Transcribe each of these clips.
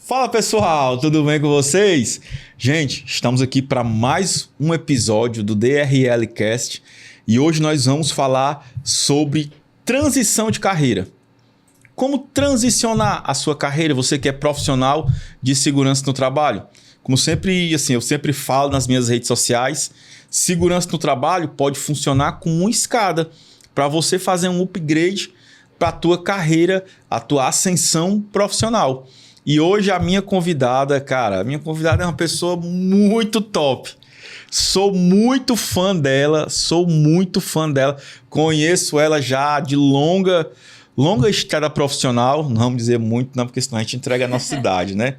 Fala pessoal, tudo bem com vocês? Gente, estamos aqui para mais um episódio do DRL Cast e hoje nós vamos falar sobre transição de carreira. Como transicionar a sua carreira, você que é profissional de segurança no trabalho. Como sempre, eu sempre falo nas minhas redes sociais, segurança no trabalho pode funcionar como uma escada para você fazer um upgrade para a tua carreira, a tua ascensão profissional. E hoje a minha convidada, a minha convidada é uma pessoa muito top. Sou muito fã dela. Conheço ela já de longa estrada profissional. Não vamos dizer muito, não, porque senão a gente entrega a nossa idade, né?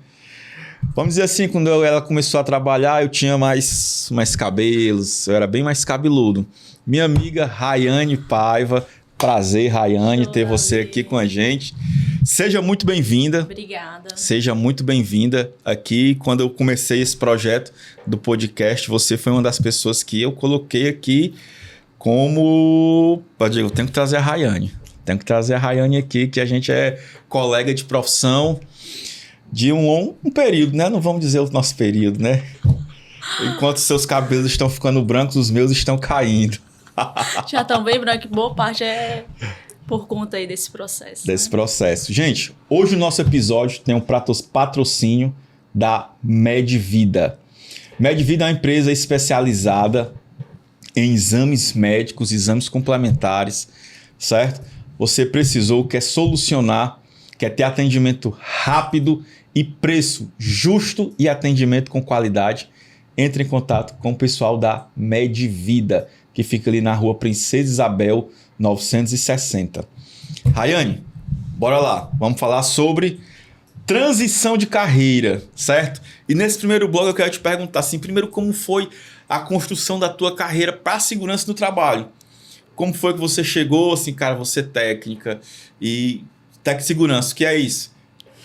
Vamos dizer assim, quando ela começou a trabalhar, eu tinha mais cabelos, eu era bem mais cabeludo. Minha amiga Rayane Paiva. Prazer, Rayane, ter você aqui com a gente. Seja muito bem-vinda. Obrigada. Seja muito bem-vinda aqui. Quando eu comecei esse projeto do podcast, você foi uma das pessoas que eu coloquei aqui como... Eu tenho que trazer a Rayane. Tenho que trazer a Rayane aqui, que a gente é colega de profissão de um período, né? Não vamos dizer o nosso período, né? Enquanto seus cabelos estão ficando brancos, os meus estão caindo. Já estão bem branco, boa parte é por conta aí desse processo. Desse processo. Gente, hoje o nosso episódio tem um patrocínio da Medvida. Medvida é uma empresa especializada em exames médicos, exames complementares, certo? Você precisou, quer solucionar, quer ter atendimento rápido e preço justo e atendimento com qualidade. Entre em contato com o pessoal da Medvida, que fica ali na rua Princesa Isabel 960. Rayane, bora lá. Vamos falar sobre transição de carreira, certo? E nesse primeiro bloco eu quero te perguntar assim, primeiro, como foi a construção da tua carreira para a segurança no trabalho? Como foi que você chegou, assim, cara, você técnica e técnica de segurança, o que é isso?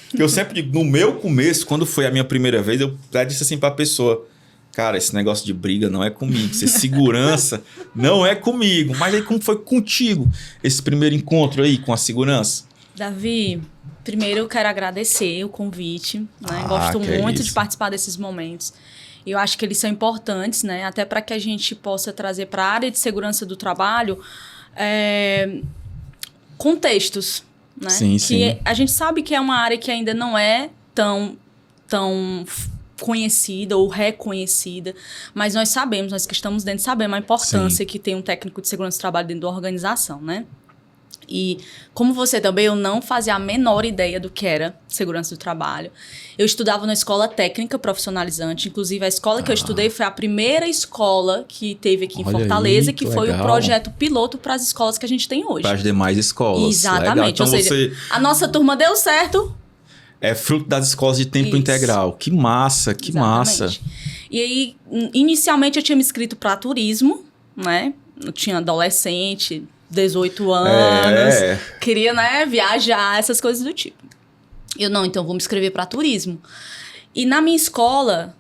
Porque eu sempre digo, no meu começo, quando foi a minha primeira vez, eu já disse assim para a pessoa, cara, esse negócio de briga não é comigo. Ser segurança não é comigo. Mas aí como foi contigo esse primeiro encontro aí com a segurança? Davi, primeiro eu quero agradecer o convite. Né? Gosto muito de participar desses momentos. Eu acho que eles são importantes, né? Até para que a gente possa trazer para a área de segurança do trabalho contextos. Né? Sim, sim. A gente sabe que é uma área que ainda não é tão conhecida ou reconhecida, mas nós que estamos dentro sabemos a importância que tem um técnico de segurança do trabalho dentro da organização, né? E como você também, eu não fazia a menor ideia do que era segurança do trabalho. Eu estudava na escola técnica profissionalizante, inclusive a escola que eu estudei foi a primeira escola que teve aqui em Fortaleza, que foi o projeto piloto para as escolas que a gente tem hoje. Para as demais escolas. Exatamente, então, ou seja, a nossa turma deu certo. É fruto das escolas de tempo integral. Que massa, que massa. E aí, inicialmente eu tinha me inscrito para turismo, né? Eu tinha adolescente, 18 anos. Queria, né, viajar, essas coisas do tipo. Então vou me inscrever para turismo. E na minha escola,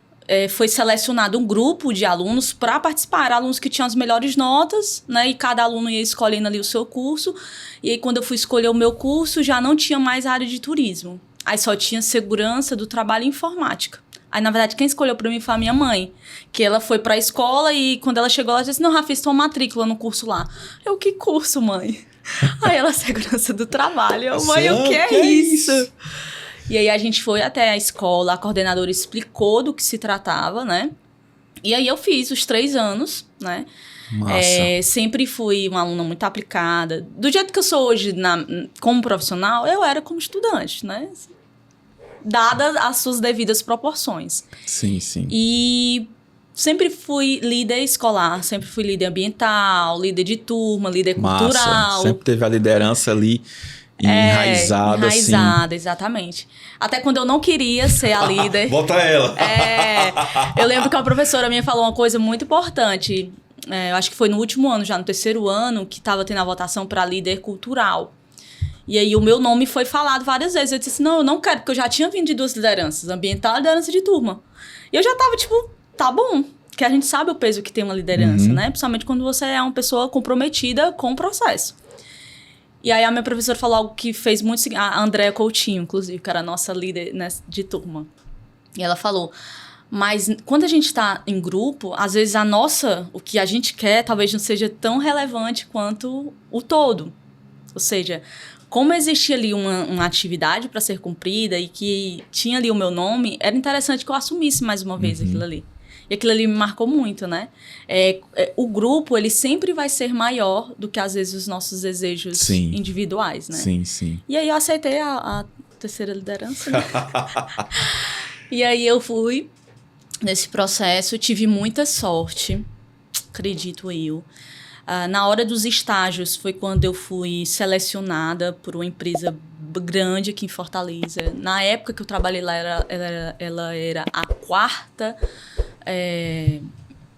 foi selecionado um grupo de alunos para participar. Alunos que tinham as melhores notas, né? E cada aluno ia escolhendo ali o seu curso. E aí, quando eu fui escolher o meu curso, já não tinha mais a área de turismo. Aí só tinha segurança do trabalho e informática. Aí, na verdade, quem escolheu pra mim foi a minha mãe. Que ela foi pra escola e quando ela chegou, ela disse, não, Rafa, fiz tua matrícula no curso lá. Eu, que curso, mãe? Aí ela, segurança do trabalho. Eu, mãe, o que é isso? E aí a gente foi até a escola, a coordenadora explicou do que se tratava, né? E aí eu fiz os 3 anos, né? Sempre fui uma aluna muito aplicada. Do jeito que eu sou hoje como profissional, eu era como estudante, né? Dadas as suas devidas proporções. Sim, sim. E sempre fui líder escolar, sempre fui líder ambiental, líder de turma, líder cultural. Sempre teve a liderança ali enraizada, assim. Enraizada, exatamente. Até quando eu não queria ser a líder. Bota ela! Eu lembro que uma professora minha falou uma coisa muito importante. Eu acho que foi no último ano, já no 3º ano, que estava tendo a votação para líder cultural. E aí o meu nome foi falado várias vezes. Eu disse assim, não, eu não quero, porque eu já tinha vindo de 2 lideranças, ambiental e liderança de turma. E eu já tava tipo, tá bom, que a gente sabe o peso que tem uma liderança, né? Principalmente quando você é uma pessoa comprometida com o processo. E aí a minha professora falou algo que fez muito... A Andréa Coutinho, inclusive, que era a nossa líder, né, de turma. E ela falou... Mas quando a gente está em grupo, às vezes o que a gente quer, talvez não seja tão relevante quanto o todo. Ou seja, como existia ali uma atividade para ser cumprida e que tinha ali o meu nome, era interessante que eu assumisse mais uma vez aquilo ali. E aquilo ali me marcou muito, né? O grupo, ele sempre vai ser maior do que, às vezes, os nossos desejos individuais, né? Sim, sim. E aí eu aceitei a terceira liderança, né? E aí eu fui... Nesse processo, tive muita sorte, acredito eu. Na hora dos estágios, foi quando eu fui selecionada por uma empresa grande aqui em Fortaleza. Na época que eu trabalhei lá, ela era a quarta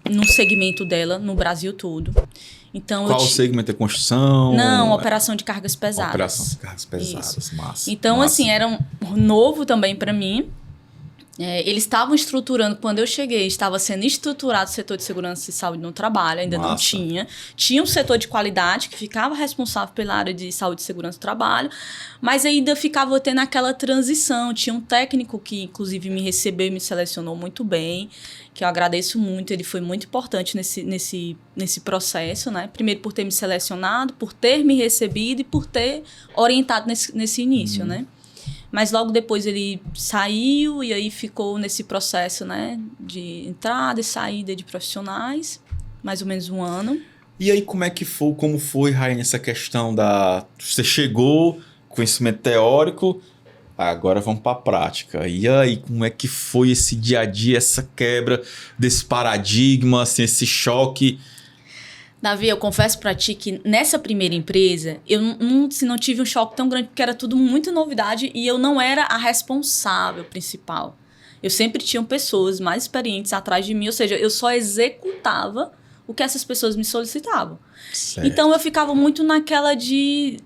no segmento dela, no Brasil todo. Então, qual o segmento da construção? Não, operação de cargas pesadas. Operação de cargas pesadas, isso. Massa. Então, massa. assim, era novo também para mim. Eles estavam estruturando, quando eu cheguei, estava sendo estruturado o setor de segurança e saúde no trabalho, ainda não tinha. Tinha um setor de qualidade que ficava responsável pela área de saúde e segurança do trabalho, mas ainda ficava tendo aquela transição. Tinha um técnico que, inclusive, me recebeu e me selecionou muito bem, que eu agradeço muito, ele foi muito importante nesse processo, né? Primeiro por ter me selecionado, por ter me recebido e por ter orientado nesse início, né? Mas logo depois ele saiu e aí ficou nesse processo, né, de entrada e saída de profissionais, mais ou menos 1 ano. E aí como foi, Rayane, essa questão você chegou, conhecimento teórico, agora vamos para a prática. E aí, como é que foi esse dia a dia, essa quebra desse paradigma, assim, esse choque? Davi, eu confesso pra ti que nessa primeira empresa, eu não tive um choque tão grande, porque era tudo muita novidade e eu não era a responsável principal. Eu sempre tinha pessoas mais experientes atrás de mim, ou seja, eu só executava o que essas pessoas me solicitavam. Certo. Então, eu ficava muito naquela de...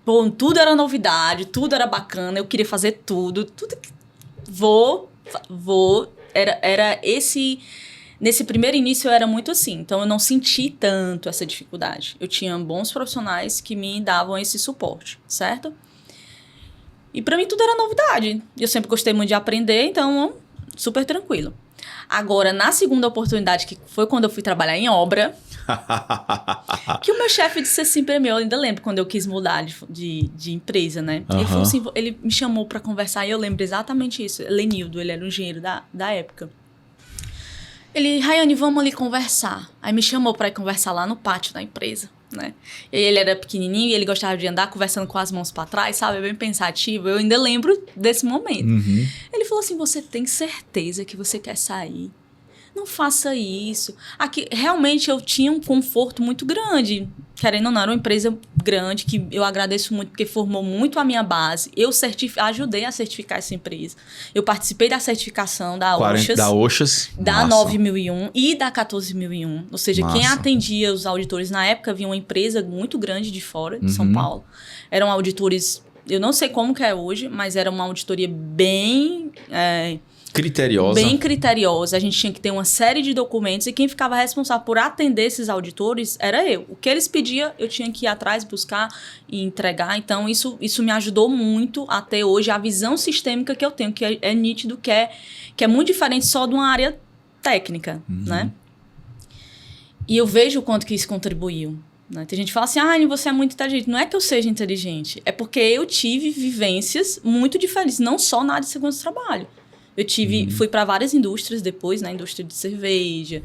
Bom, tudo era novidade, tudo era bacana, eu queria fazer tudo vou. Era esse... Nesse primeiro início eu era muito assim, então eu não senti tanto essa dificuldade. Eu tinha bons profissionais que me davam esse suporte, certo? E pra mim tudo era novidade. Eu sempre gostei muito de aprender, então super tranquilo. Agora, na segunda oportunidade, que foi quando eu fui trabalhar em obra, que o meu chefe disse assim pra mim, eu ainda lembro quando eu quis mudar de empresa, né? Ele falou assim, ele me chamou pra conversar e eu lembro exatamente isso. Lenildo, ele era um engenheiro da época. Ele, Rayane, vamos ali conversar. Aí me chamou pra ir conversar lá no pátio da empresa, né? E aí ele era pequenininho e ele gostava de andar conversando com as mãos pra trás, sabe? Bem pensativo. Eu ainda lembro desse momento. Ele falou assim, você tem certeza que você quer sair? Não faça isso. Aqui, realmente, eu tinha um conforto muito grande. Querendo ou não, era uma empresa grande, que eu agradeço muito, porque formou muito a minha base. Eu ajudei a certificar essa empresa. Eu participei da certificação da OSHAS. Da 9001 e da 14001. Ou seja, quem atendia os auditores na época, vinha uma empresa muito grande de fora, de São Paulo. Eram auditores, eu não sei como que é hoje, mas era uma auditoria bem... criteriosa. Bem criteriosa. A gente tinha que ter uma série de documentos e quem ficava responsável por atender esses auditores era eu. O que eles pediam, eu tinha que ir atrás, buscar e entregar. Então, isso me ajudou muito até hoje. A visão sistêmica que eu tenho, que é nítido, que é muito diferente só de uma área técnica, né? E eu vejo o quanto que isso contribuiu. Né? Tem gente que fala assim, você é muito inteligente. Não é que eu seja inteligente, é porque eu tive vivências muito diferentes, não só na área de segurança do trabalho. Eu fui para várias indústrias depois, na indústria de cerveja,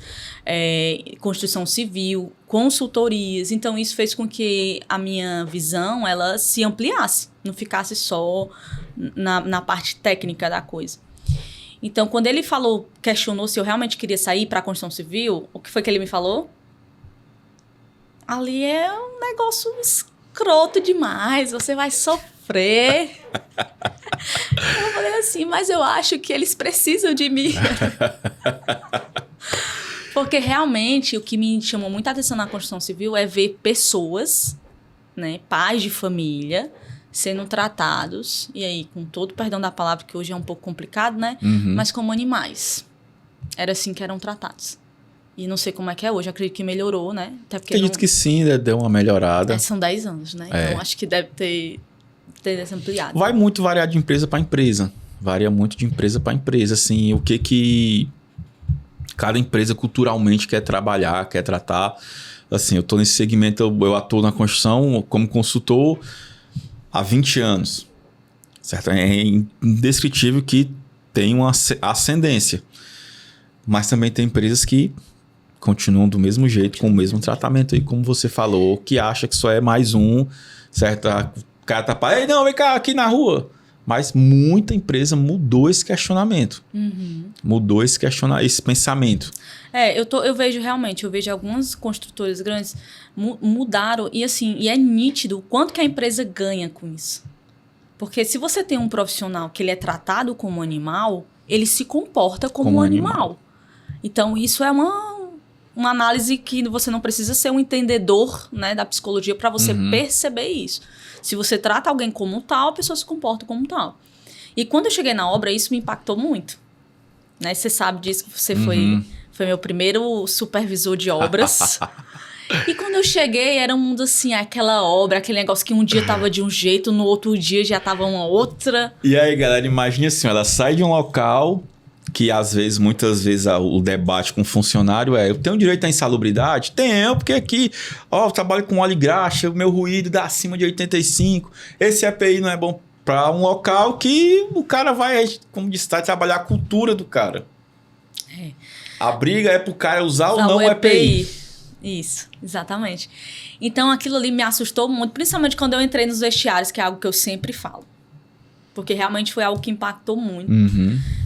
construção civil, consultorias. Então, isso fez com que a minha visão ela se ampliasse, não ficasse só na parte técnica da coisa. Então, quando ele questionou se eu realmente queria sair para a construção civil, o que foi que ele me falou? Ali é um negócio escroto demais, você vai sofrer. Eu falei assim, mas eu acho que eles precisam de mim. Porque realmente o que me chamou muita atenção na construção civil é ver pessoas, né, pais de família, sendo tratados, e aí, com todo o perdão da palavra, que hoje é um pouco complicado, né? Mas como animais. Era assim que eram tratados. E não sei como é que é hoje, acredito que melhorou, né? Até porque acredito que sim, deu uma melhorada. São 10 anos, né? Então acho que deve ter ampliado. Vai muito variar de empresa para empresa. Varia muito de empresa para empresa, assim, o que cada empresa culturalmente quer trabalhar, quer tratar. Assim, eu tô nesse segmento, eu atuo na construção como consultor há 20 anos. Certo? É indescritível que tem uma ascendência. Mas também tem empresas que continuam do mesmo jeito, com o mesmo tratamento aí, como você falou, que acha que só é mais um, certo? O cara tá ei, não, vem cá, aqui na rua. Mas muita empresa mudou esse questionamento. Mudou esse pensamento. Eu vejo realmente, algumas construtoras grandes mudaram e assim, e é nítido o quanto que a empresa ganha com isso. Porque se você tem um profissional que ele é tratado como animal, ele se comporta como um animal. Então, isso é uma análise que você não precisa ser um entendedor, né, da psicologia para você perceber isso. Se você trata alguém como tal, a pessoa se comporta como tal. E quando eu cheguei na obra, isso me impactou muito. Né? Você sabe disso, que você foi meu primeiro supervisor de obras. E quando eu cheguei, era um mundo assim, aquela obra, aquele negócio que um dia tava de um jeito, no outro dia já tava uma outra. E aí, galera, imagine assim, ela sai de um local que muitas vezes o debate com o funcionário eu tenho direito à insalubridade? Tenho, porque aqui, eu trabalho com óleo e graxa, o meu ruído dá acima de 85, esse EPI não é bom para um local que o cara vai, como disse, trabalhar a cultura do cara. A briga é pro cara usar ou não o EPI. Isso, exatamente. Então, aquilo ali me assustou muito, principalmente quando eu entrei nos vestiários, que é algo que eu sempre falo. Porque realmente foi algo que impactou muito.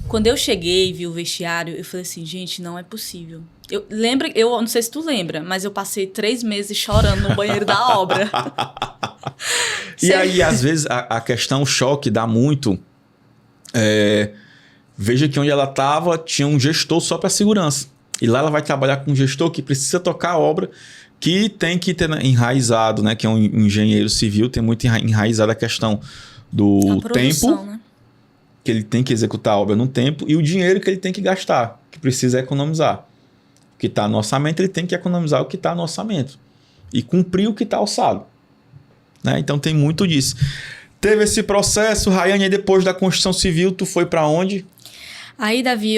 Quando eu cheguei e vi o vestiário, eu falei assim, gente, não é possível. Eu não sei se tu lembra, mas eu passei 3 meses chorando no banheiro da obra. E aí, às vezes, a questão, o choque dá muito. Veja que onde ela estava, tinha um gestor só para segurança. E lá ela vai trabalhar com um gestor que precisa tocar a obra, que tem que ter enraizado, né? Que é um engenheiro civil, tem muito enraizado a questão do tempo, né? Que ele tem que executar a obra no tempo, e o dinheiro que ele tem que gastar, que precisa economizar. O que está no orçamento, ele tem que economizar o que está no orçamento. E cumprir o que está alçado. Né? Então tem muito disso. Teve esse processo, Rayane, aí depois da construção civil, tu foi para onde? Aí, Davi,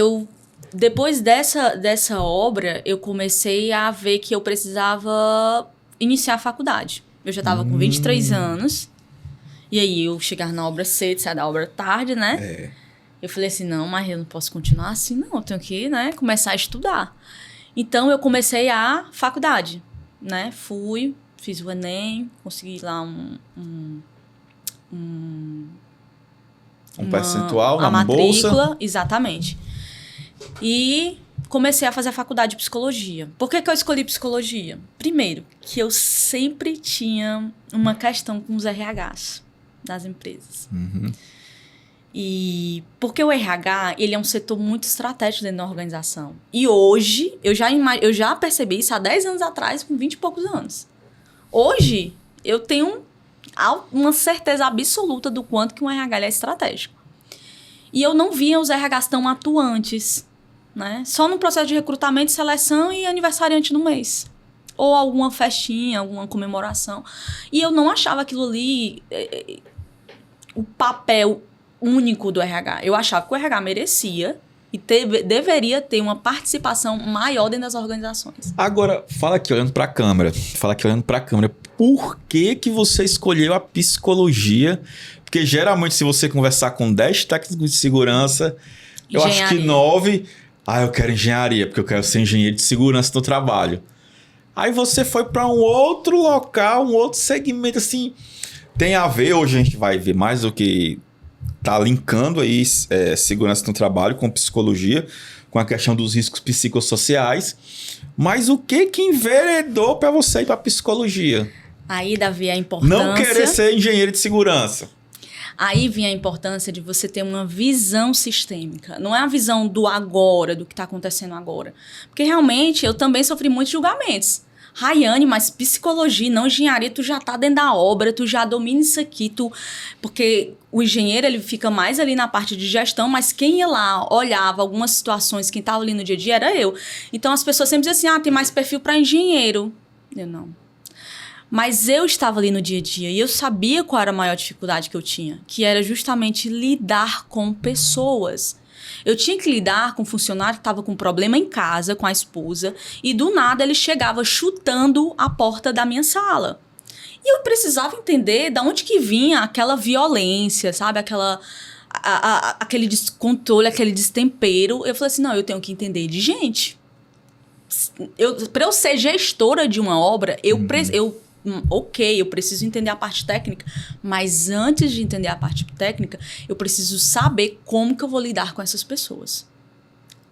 depois dessa obra, eu comecei a ver que eu precisava iniciar a faculdade. Eu já estava com 23 anos. E aí, eu chegava na obra cedo, saia da obra tarde, né? Eu falei assim, não, mas eu não posso continuar assim, não. Eu tenho que, né, começar a estudar. Então, eu comecei a faculdade, né? Fiz o Enem, consegui lá um percentual, uma uma matrícula, bolsa. Exatamente. E comecei a fazer a faculdade de psicologia. Por que eu escolhi psicologia? Primeiro, que eu sempre tinha uma questão com os RHs das empresas. E porque o RH, ele é um setor muito estratégico dentro da organização. E hoje, eu já percebi isso há 10 anos atrás, com 20 e poucos anos. Hoje, eu tenho uma certeza absoluta do quanto que um RH é estratégico. E eu não via os RHs tão atuantes, né? Só no processo de recrutamento, seleção e aniversariante no mês. Ou alguma festinha, alguma comemoração. E eu não achava aquilo ali o papel único do RH. Eu achava que o RH merecia e deveria ter uma participação maior dentro das organizações. Agora, fala aqui olhando para a câmera. Por que você escolheu a psicologia? Porque geralmente, se você conversar com 10 técnicos de segurança, eu acho que 9... eu quero engenharia, porque eu quero ser engenheiro de segurança no trabalho. Aí você foi para um outro local, um outro segmento, assim... Tem a ver, hoje a gente vai ver mais do que... Tá linkando aí segurança no trabalho com psicologia, com a questão dos riscos psicossociais. Mas o que enveredou para você ir para psicologia? Aí, Davi, a importância... Não querer ser engenheiro de segurança. Aí vinha a importância de você ter uma visão sistêmica. Não é a visão do agora, do que está acontecendo agora. Porque realmente eu também sofri muitos julgamentos. Rayane, mas psicologia, não engenharia, tu já tá dentro da obra, tu já domina isso aqui, porque o engenheiro, ele fica mais ali na parte de gestão, mas quem ia lá, olhava algumas situações, quem tava ali no dia a dia era eu. Então, as pessoas sempre diziam assim, tem mais perfil para engenheiro. Eu não. Mas eu estava ali no dia a dia e eu sabia qual era a maior dificuldade que eu tinha, que era justamente lidar com pessoas. Eu tinha que lidar com um funcionário que estava com um problema em casa, com a esposa, e do nada ele chegava chutando a porta da minha sala. E eu precisava entender de onde que vinha aquela violência, sabe? Aquele descontrole, aquele destempero. Eu falei assim, não, eu tenho que entender de gente. Para eu ser gestora de uma obra, eu preciso entender a parte técnica, mas antes de entender a parte técnica, eu preciso saber como que eu vou lidar com essas pessoas.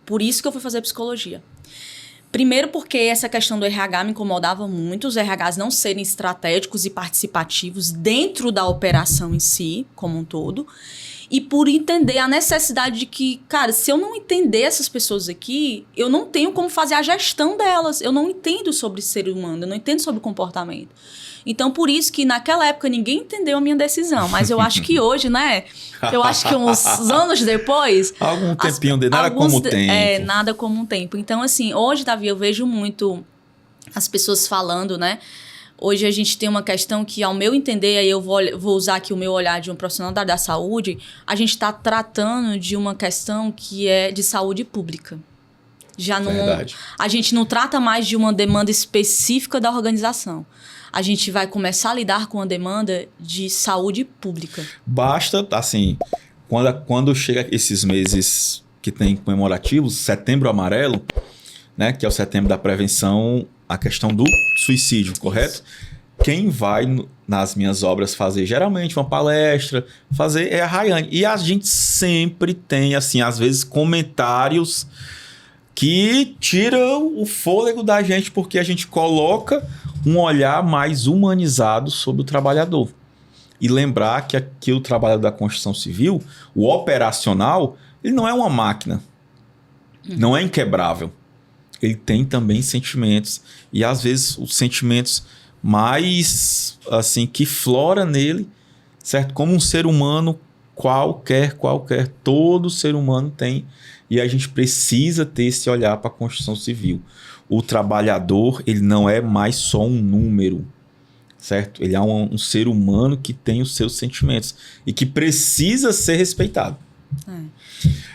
Por isso que eu fui fazer psicologia. Primeiro porque essa questão do RH me incomodava muito, os RHs não serem estratégicos e participativos dentro da operação em si, como um todo. E por entender a necessidade de que, cara, se eu não entender essas pessoas aqui, eu não tenho como fazer a gestão delas. Eu não entendo sobre ser humano, eu não entendo sobre comportamento. Então, por isso que naquela época ninguém entendeu a minha decisão. Mas eu acho que hoje, né? Eu acho que uns anos depois... Algum tempinho de nada como o tempo. Nada como um tempo. Então, assim, hoje, Davi, eu vejo muito as pessoas falando, né? Hoje a gente tem uma questão que, ao meu entender, aí eu vou usar aqui o meu olhar de um profissional da área da saúde, a gente está tratando de uma questão que é de saúde pública. Já não, a gente não trata mais de uma demanda específica da organização. A gente vai começar a lidar com a demanda de saúde pública. Basta, assim, quando chega esses meses que tem comemorativos, Setembro Amarelo, né, que é o setembro da prevenção, a questão do suicídio, correto? Isso. Quem vai nas minhas obras fazer geralmente uma palestra, é a Rayane. E a gente sempre tem, assim, às vezes comentários que tiram o fôlego da gente, porque a gente coloca um olhar mais humanizado sobre o trabalhador. E lembrar que aqui o trabalhador da construção civil, o operacional, ele não é uma máquina, não é inquebrável. Ele tem também sentimentos. E às vezes os sentimentos mais assim que flora nele, certo? Como um ser humano qualquer, todo ser humano tem. E a gente precisa ter esse olhar para a construção civil. O trabalhador, ele não é mais só um número, certo? Ele é um ser humano que tem os seus sentimentos e que precisa ser respeitado.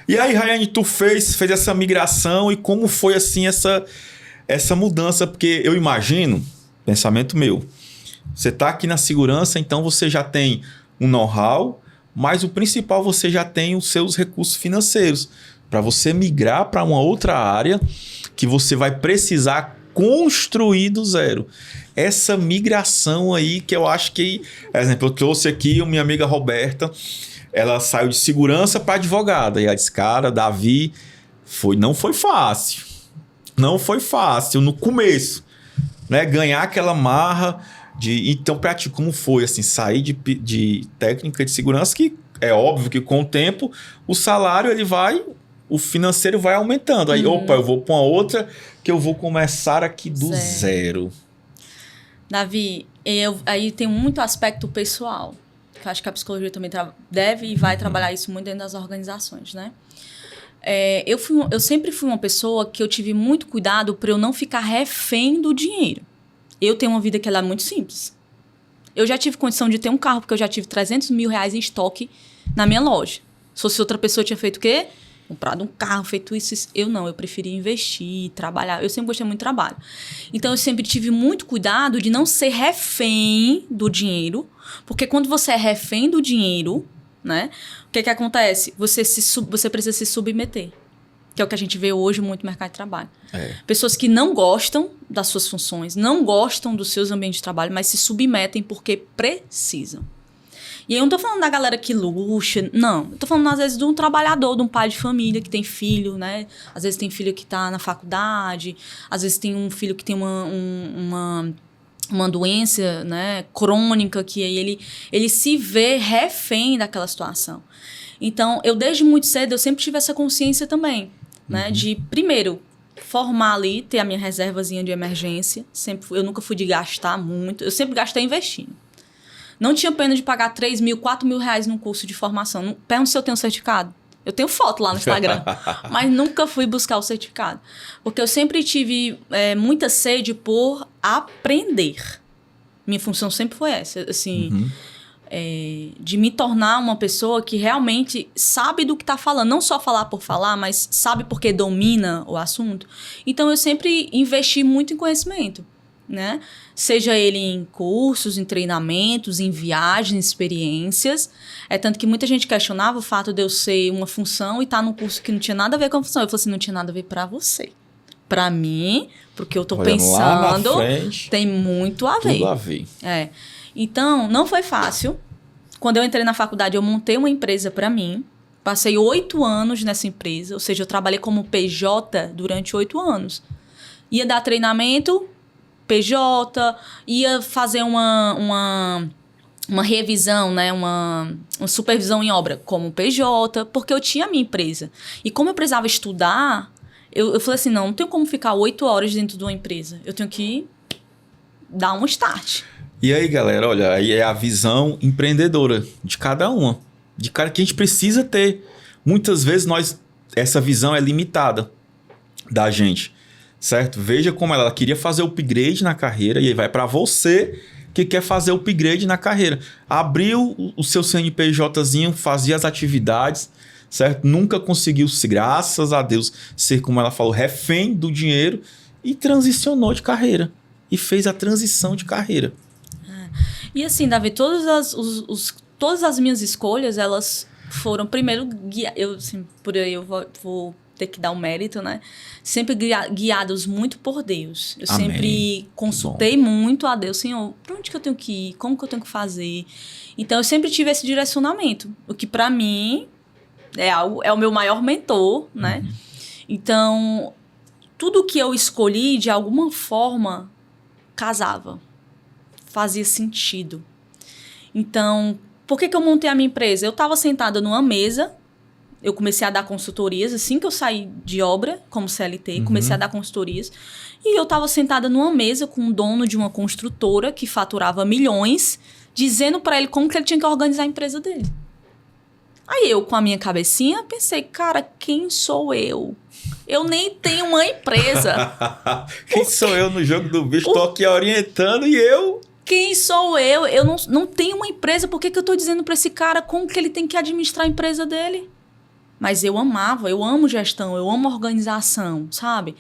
E aí, Rayane, tu fez essa migração e como foi assim essa mudança? Porque eu imagino, pensamento meu, você tá aqui na segurança, então você já tem um know-how, mas o principal, você já tem os seus recursos financeiros para você migrar para uma outra área que você vai precisar construir do zero. Essa migração aí que eu acho que, por exemplo, eu trouxe aqui a minha amiga Roberta. Ela saiu de segurança para advogada. E ela disse, cara, Davi, não foi fácil. Não foi fácil no começo. Né? Ganhar aquela marra de... Então, para ti, como foi? Assim, sair de técnica de segurança, que é óbvio que com o tempo o salário, o financeiro vai aumentando. Aí, opa, eu vou para uma outra que eu vou começar aqui do zero. Davi, aí tem muito aspecto pessoal. Eu acho que a psicologia também deve e vai trabalhar isso muito dentro das organizações, né? Eu sempre fui uma pessoa que eu tive muito cuidado para eu não ficar refém do dinheiro. Eu tenho uma vida que ela é muito simples. Eu já tive condição de ter um carro, porque eu já tive 300 mil reais em estoque na minha loja. Se fosse outra pessoa, tinha feito o quê? Comprado um carro, feito isso. Eu não, eu preferi investir, trabalhar. Eu sempre gostei muito de trabalho. Então, eu sempre tive muito cuidado de não ser refém do dinheiro, porque quando você é refém do dinheiro, né? O que acontece? Você precisa se submeter. Que é o que a gente vê hoje muito no mercado de trabalho. Pessoas que não gostam das suas funções, não gostam dos seus ambientes de trabalho, mas se submetem porque precisam. E aí eu não tô falando da galera que luxa, não. Eu tô falando, às vezes, de um trabalhador, de um pai de família que tem filho, né? Às vezes tem filho que tá na faculdade, às vezes tem um filho que tem uma doença, né, crônica, que aí ele se vê refém daquela situação. Então, desde muito cedo, eu sempre tive essa consciência também, né? De, primeiro, formar ali, ter a minha reservazinha de emergência. Eu nunca fui de gastar muito. Eu sempre gastei investindo. Não tinha pena de pagar 3 mil, 4 mil reais num curso de formação. Pergunto se eu tenho certificado. Eu tenho foto lá no Instagram, mas nunca fui buscar o certificado. Porque eu sempre tive muita sede por aprender. Minha função sempre foi essa, assim, de me tornar uma pessoa que realmente sabe do que está falando. Não só falar por falar, mas sabe porque domina o assunto. Então, eu sempre investi muito em conhecimento, né? Seja ele em cursos, em treinamentos, em viagens, experiências. Tanto que muita gente questionava o fato de eu ser uma função e estar num curso que não tinha nada a ver com a função. Eu falei assim, não tinha nada a ver para você. Para mim, porque eu tô pensando, lá na frente, tem muito a ver. Tudo a ver. Então, não foi fácil. Quando eu entrei na faculdade, eu montei uma empresa para mim. Passei 8 anos nessa empresa. Ou seja, eu trabalhei como PJ durante 8 anos. Ia dar treinamento, PJ, ia fazer uma revisão, né? uma supervisão em obra como PJ, porque eu tinha a minha empresa. E como eu precisava estudar, eu falei assim, não tenho como ficar 8 horas dentro de uma empresa. Eu tenho que dar um start. E aí, galera, olha, aí é a visão empreendedora de cada uma. De cara que a gente precisa ter. Muitas vezes essa visão é limitada da gente, certo? Veja como ela queria fazer o upgrade na carreira e aí vai para você que quer fazer o upgrade na carreira. Abriu o seu CNPJzinho, fazia as atividades, certo? Nunca conseguiu, graças a Deus, ser, como ela falou, refém do dinheiro e transicionou de carreira. E fez a transição de carreira. E assim, Davi, todas as minhas escolhas, elas foram, primeiro, por aí eu vou ter que dar um mérito, né? Sempre guiados muito por Deus. Eu Amém. Sempre consultei muito a Deus. Senhor, para onde que eu tenho que ir? Como que eu tenho que fazer? Então, eu sempre tive esse direcionamento. O que, para mim, é o meu maior mentor, né? Então, tudo que eu escolhi, de alguma forma, casava. Fazia sentido. Então, por que eu montei a minha empresa? Eu estava sentada numa mesa, eu comecei a dar consultorias, assim que eu saí de obra, como CLT, comecei a dar consultorias, e eu estava sentada numa mesa com o dono de uma construtora que faturava milhões, dizendo para ele como que ele tinha que organizar a empresa dele. Aí eu, com a minha cabecinha, pensei, cara, quem sou eu? Eu nem tenho uma empresa. Quem sou eu no jogo do bicho? Tô aqui orientando e eu... Quem sou eu? Eu não tenho uma empresa. Por que eu tô dizendo para esse cara como que ele tem que administrar a empresa dele? Mas eu amo gestão, eu amo organização, sabe?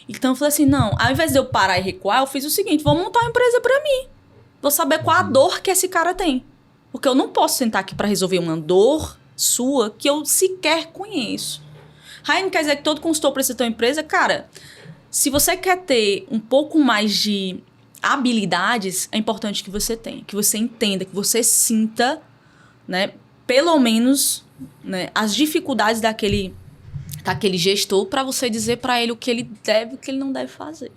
Então eu falei assim, não, ao invés de eu parar e recuar, eu fiz o seguinte, vou montar uma empresa para mim. Vou saber qual a dor que esse cara tem. Porque eu não posso sentar aqui para resolver uma dor sua que eu sequer conheço. Aí não quer dizer que todo consultor precisa ter uma empresa. Cara, se você quer ter um pouco mais de habilidades, é importante que você tenha, que você entenda, que você sinta, né, pelo menos, né, as dificuldades daquele gestor para você dizer para ele o que ele deve e o que ele não deve fazer,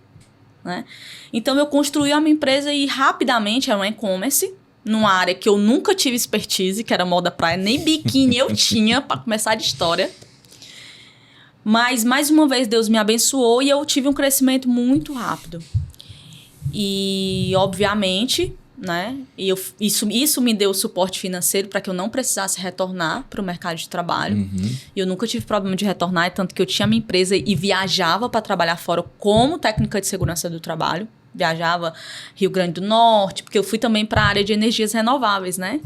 né? Então, eu construí a minha empresa e rapidamente era um e-commerce, numa área que eu nunca tive expertise, que era moda praia, nem biquíni eu tinha para começar de história. Mas, mais uma vez, Deus me abençoou e eu tive um crescimento muito rápido. E, obviamente, né, isso me deu suporte financeiro para que eu não precisasse retornar para o mercado de trabalho. E eu nunca tive problema de retornar, tanto que eu tinha minha empresa e viajava para trabalhar fora como técnica de segurança do trabalho. Viajava Rio Grande do Norte, porque eu fui também para a área de energias renováveis, né?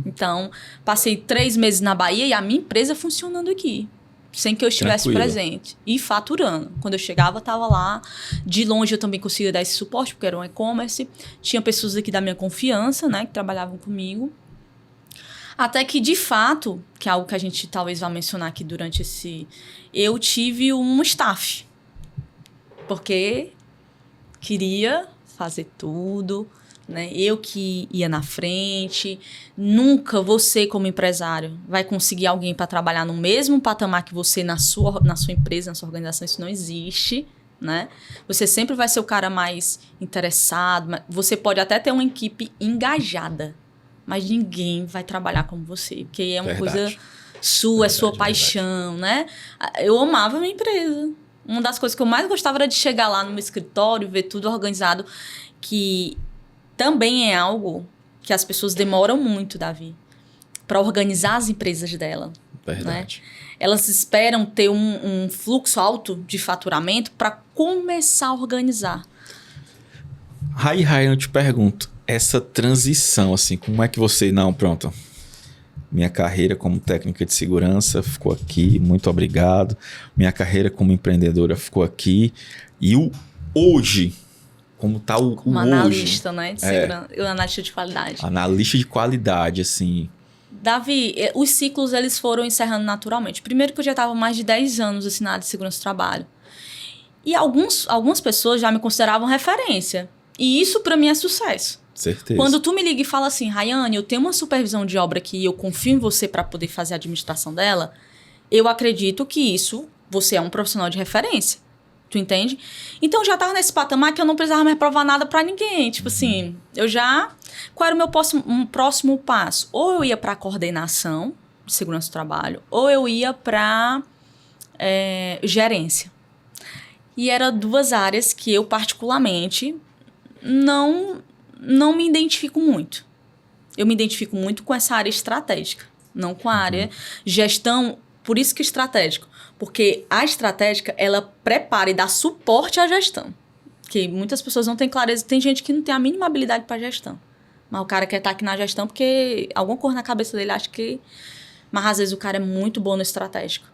Então, passei 3 meses na Bahia e a minha empresa funcionando aqui. Sem que eu estivesse presente. E faturando. Quando eu chegava, estava lá. De longe, eu também conseguia dar esse suporte, porque era um e-commerce. Tinha pessoas aqui da minha confiança, né? Que trabalhavam comigo. Até que, de fato, que é algo que a gente talvez vá mencionar aqui durante esse... Eu tive um staff. Porque queria fazer tudo, né? Eu que ia na frente. Nunca você, como empresário, vai conseguir alguém para trabalhar no mesmo patamar que você na sua empresa, na sua organização. Isso não existe, né? Você sempre vai ser o cara mais interessado. Você pode até ter uma equipe engajada, mas ninguém vai trabalhar como você, porque é uma coisa sua, é sua paixão, né? Eu amava a minha empresa. Uma das coisas que eu mais gostava era de chegar lá no meu escritório, ver tudo organizado, que também é algo que as pessoas demoram muito, Davi, para organizar as empresas dela. Verdade. Né? Elas esperam ter um fluxo alto de faturamento para começar a organizar. Aí, eu te pergunto, essa transição, assim, como é que você... Não, pronto. Minha carreira como técnica de segurança ficou aqui, muito obrigado. Minha carreira como empreendedora ficou aqui. E o hoje, como está o como hoje? Analista, né? De segurança, analista de qualidade. Analista de qualidade, assim... Davi, os ciclos eles foram encerrando naturalmente. Primeiro que eu já estava mais de 10 anos assim, na área de segurança do trabalho. E algumas pessoas já me consideravam referência. E isso para mim é sucesso. Certeza. Quando tu me liga e fala assim, Rayane, eu tenho uma supervisão de obra aqui e eu confio em você para poder fazer a administração dela, eu acredito que você é um profissional de referência. Tu entende? Então, eu já tava nesse patamar que eu não precisava mais provar nada pra ninguém. Tipo assim, qual era o meu próximo passo? Ou eu ia pra coordenação de segurança do trabalho, ou eu ia pra gerência. E eram 2 áreas que eu, particularmente, não me identifico muito. Eu me identifico muito com essa área estratégica, não com a área gestão. Por isso que estratégico. Porque a estratégica, ela prepara e dá suporte à gestão. Porque muitas pessoas não têm clareza. Tem gente que não tem a mínima habilidade para gestão. Mas o cara quer estar aqui na gestão porque alguma coisa na cabeça dele acha que... Mas às vezes o cara é muito bom no estratégico.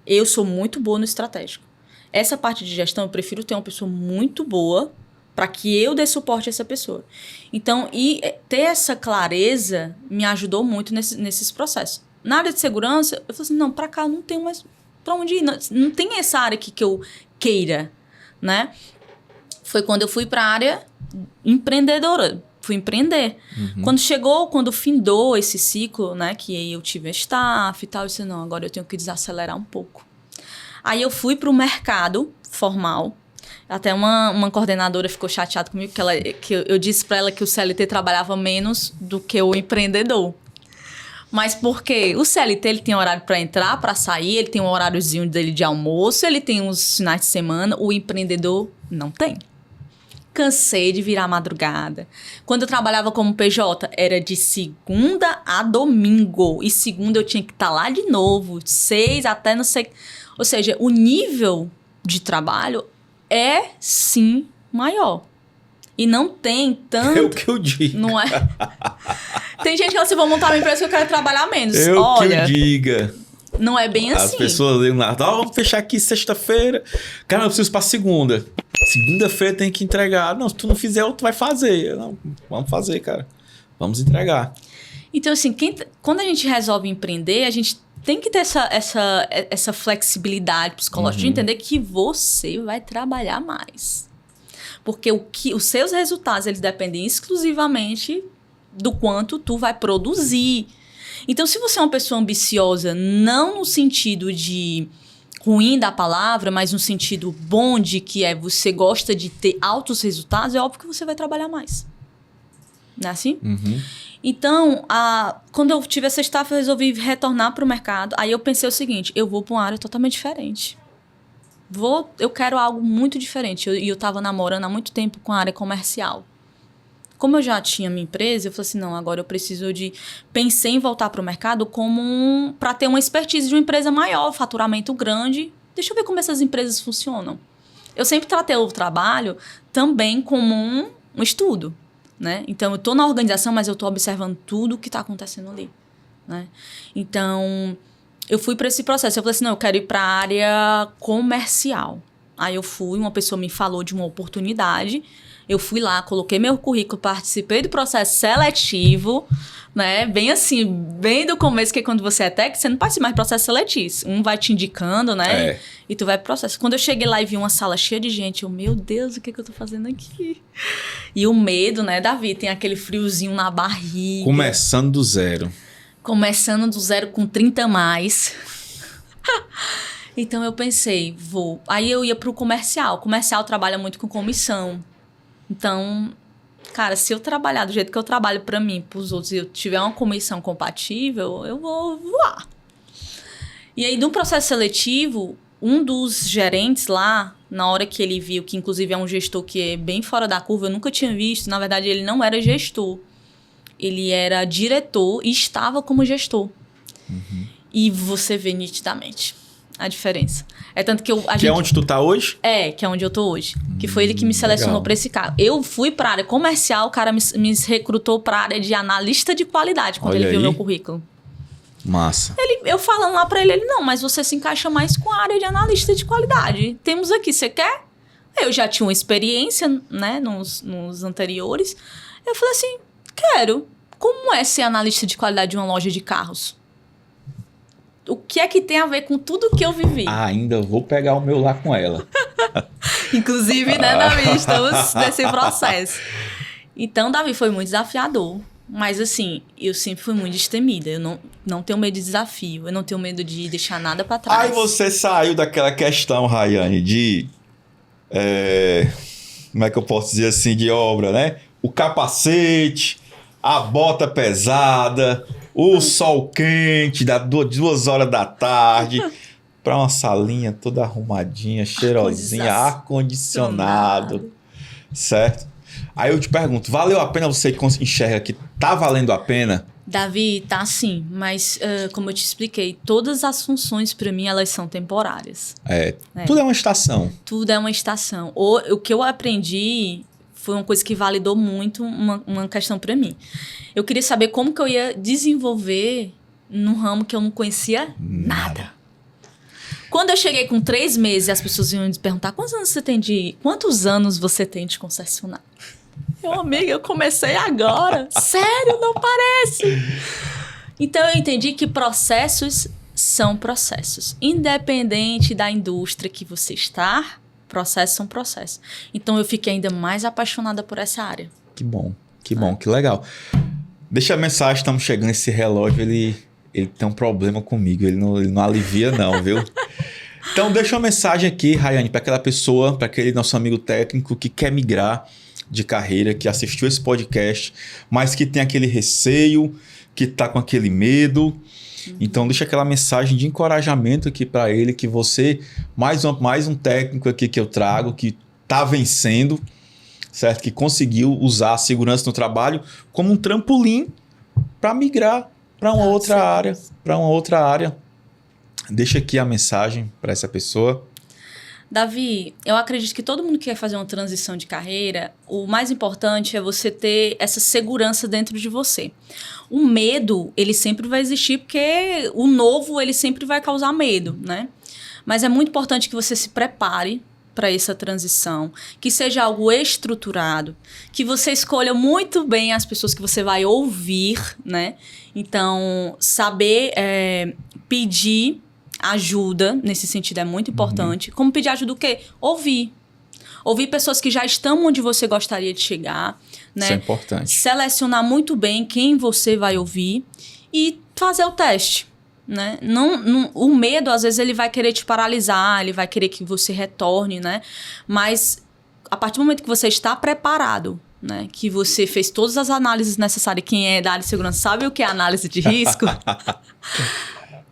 Eu sou muito boa no estratégico. Essa parte de gestão, eu prefiro ter uma pessoa muito boa para que eu dê suporte a essa pessoa. Então, e ter essa clareza me ajudou muito nesses processos. Na área de segurança, eu falei assim, não, para cá eu não tenho mais... Pra onde ir? Não tem essa área aqui que eu queira, né? Foi quando eu fui pra área empreendedora. Fui empreender. Quando findou esse ciclo, né? Que eu tive a staff e tal, eu disse, não, agora eu tenho que desacelerar um pouco. Aí eu fui pro mercado formal. Até uma coordenadora ficou chateada comigo, que eu disse pra ela que o CLT trabalhava menos do que o empreendedor. Mas por quê? O CLT ele tem horário para entrar, para sair, ele tem um horáriozinho dele de almoço, ele tem uns finais de semana, o empreendedor não tem. Cansei de virar madrugada. Quando eu trabalhava como PJ, era de segunda a domingo. E segunda eu tinha que estar lá de novo, 6 até não sei... Ou seja, o nível de trabalho é, sim, maior. E não tem tanto... É o que eu digo. Não é? Tem gente que fala assim, vou montar uma empresa que eu quero trabalhar menos. Olha, que eu diga. Não é bem assim. As pessoas ligam lá, vamos fechar aqui sexta-feira. Cara, eu preciso pra segunda. Segunda-feira tem que entregar. Não, se tu não fizer, tu vai fazer. Não, vamos fazer, cara. Vamos entregar. Então, assim, quando a gente resolve empreender, a gente tem que ter essa flexibilidade psicológica de entender que você vai trabalhar mais. Porque os seus resultados, eles dependem exclusivamente do quanto tu vai produzir. Então, se você é uma pessoa ambiciosa, não no sentido de ruim da palavra, mas no sentido bom de que você gosta de ter altos resultados, é óbvio que você vai trabalhar mais. Não é assim? Então, quando eu tive essa staff, eu resolvi retornar para o mercado. Aí eu pensei o seguinte, eu vou para uma área totalmente diferente. Eu quero algo muito diferente. E eu estava namorando há muito tempo com a área comercial. Como eu já tinha minha empresa, eu falei assim, não, agora eu preciso de... Pensei em voltar para o mercado para ter uma expertise de uma empresa maior, faturamento grande. Deixa eu ver como essas empresas funcionam. Eu sempre tratei o trabalho também como um estudo, né? Então, eu estou na organização, mas eu estou observando tudo o que está acontecendo ali, né? Então, eu fui para esse processo. Eu falei assim, não, eu quero ir para a área comercial. Aí eu fui, uma pessoa me falou de uma oportunidade... Eu fui lá, coloquei meu currículo, participei do processo seletivo, né? Bem assim, bem do começo, que quando você é técnico, você não participa mais do processo seletivo. Um vai te indicando, né? E tu vai pro processo. Quando eu cheguei lá e vi uma sala cheia de gente, meu Deus, o que eu tô fazendo aqui? E o medo, né, Davi? Tem aquele friozinho na barriga. Começando do zero. Começando do zero com 30 a mais. Então eu pensei, vou. Aí eu ia pro comercial. O comercial trabalha muito com comissão. Então, cara, se eu trabalhar do jeito que eu trabalho pra mim, pros outros, e eu tiver uma comissão compatível, eu vou voar. E aí, no processo seletivo, um dos gerentes lá, na hora que ele viu, que inclusive é um gestor que é bem fora da curva, eu nunca tinha visto, na verdade ele não era gestor. Ele era diretor e estava como gestor. Uhum. E você vê nitidamente a diferença. É tanto que é onde tu tá hoje? Que é onde eu tô hoje. Que foi ele que me selecionou para esse cargo. Eu fui para a área comercial, o cara me recrutou para a área de analista de qualidade, quando ele viu meu currículo. Massa. Eu falando lá pra ele, não, mas você se encaixa mais com a área de analista de qualidade. Temos aqui, você quer? Eu já tinha uma experiência, né, nos anteriores. Eu falei assim, quero. Como é ser analista de qualidade de uma loja de carros? O que é que tem a ver com tudo que eu vivi? Ainda vou pegar o meu lá com ela. Inclusive, né, Davi, estamos nesse processo. Então, Davi, foi muito desafiador. Mas, assim, eu sempre fui muito destemida. Eu não tenho medo de desafio. Eu não tenho medo de deixar nada pra trás. Aí você saiu daquela questão, Rayane, de... como é que eu posso dizer assim? De obra, né? O capacete, a bota pesada, o sol quente, das 2 horas da tarde... Pra uma salinha toda arrumadinha, cheirosinha, ar-condicionado. Certo? Aí eu te pergunto, valeu a pena? Você enxerga que tá valendo a pena? Davi, tá sim, mas como eu te expliquei, todas as funções para mim, elas são temporárias. Tudo é uma estação. Tudo é uma estação. O que eu aprendi foi uma coisa que validou muito uma questão para mim. Eu queria saber como que eu ia desenvolver num ramo que eu não conhecia nada. Quando eu cheguei com 3 meses, as pessoas iam me perguntar, quantos anos você tem de concessionário? Meu amigo, eu comecei agora. Sério, não parece. Então, eu entendi que processos são processos. Independente da indústria que você está, processos são processos. Então, eu fiquei ainda mais apaixonada por essa área. Que bom, que legal. Deixa a mensagem, estamos chegando, esse relógio, ele tem um problema comigo, ele não alivia não, viu? Então, deixa uma mensagem aqui, Rayane, para aquela pessoa, para aquele nosso amigo técnico que quer migrar de carreira, que assistiu esse podcast, mas que tem aquele receio, que está com aquele medo. Então, deixa aquela mensagem de encorajamento aqui para ele, que você, mais um técnico aqui que eu trago, que está vencendo, certo? Que conseguiu usar a segurança no trabalho como um trampolim para migrar para uma outra área. Deixa aqui a mensagem para essa pessoa. Davi, eu acredito que todo mundo que quer fazer uma transição de carreira, o mais importante é você ter essa segurança dentro de você. O medo, ele sempre vai existir, porque o novo, ele sempre vai causar medo, né? Mas é muito importante que você se prepare para essa transição, que seja algo estruturado, que você escolha muito bem as pessoas que você vai ouvir, né? Então, saber pedir ajuda, nesse sentido, é muito importante. Como pedir ajuda o quê? Ouvir. Ouvir pessoas que já estão onde você gostaria de chegar, né? Isso é importante. Selecionar muito bem quem você vai ouvir e fazer o teste, né? O medo, às vezes, ele vai querer te paralisar, ele vai querer que você retorne, né? Mas, a partir do momento que você está preparado, né? Que você fez todas as análises necessárias, quem é da área de segurança sabe o que é análise de risco,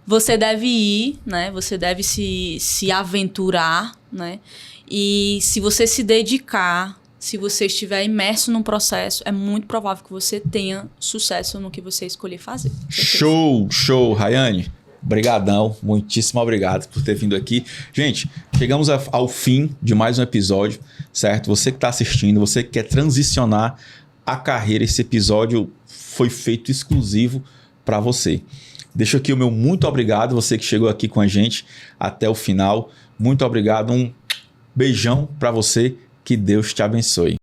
você deve ir, né? Você deve se aventurar, né? E se você se dedicar, se você estiver imerso num processo, é muito provável que você tenha sucesso no que você escolher fazer. Show, Rayane. Obrigadão, muitíssimo obrigado por ter vindo aqui. Gente, chegamos ao fim de mais um episódio, certo? Você que está assistindo, você que quer transicionar a carreira, esse episódio foi feito exclusivo para você. Deixo aqui o meu muito obrigado, você que chegou aqui com a gente até o final. Muito obrigado, um beijão para você, que Deus te abençoe.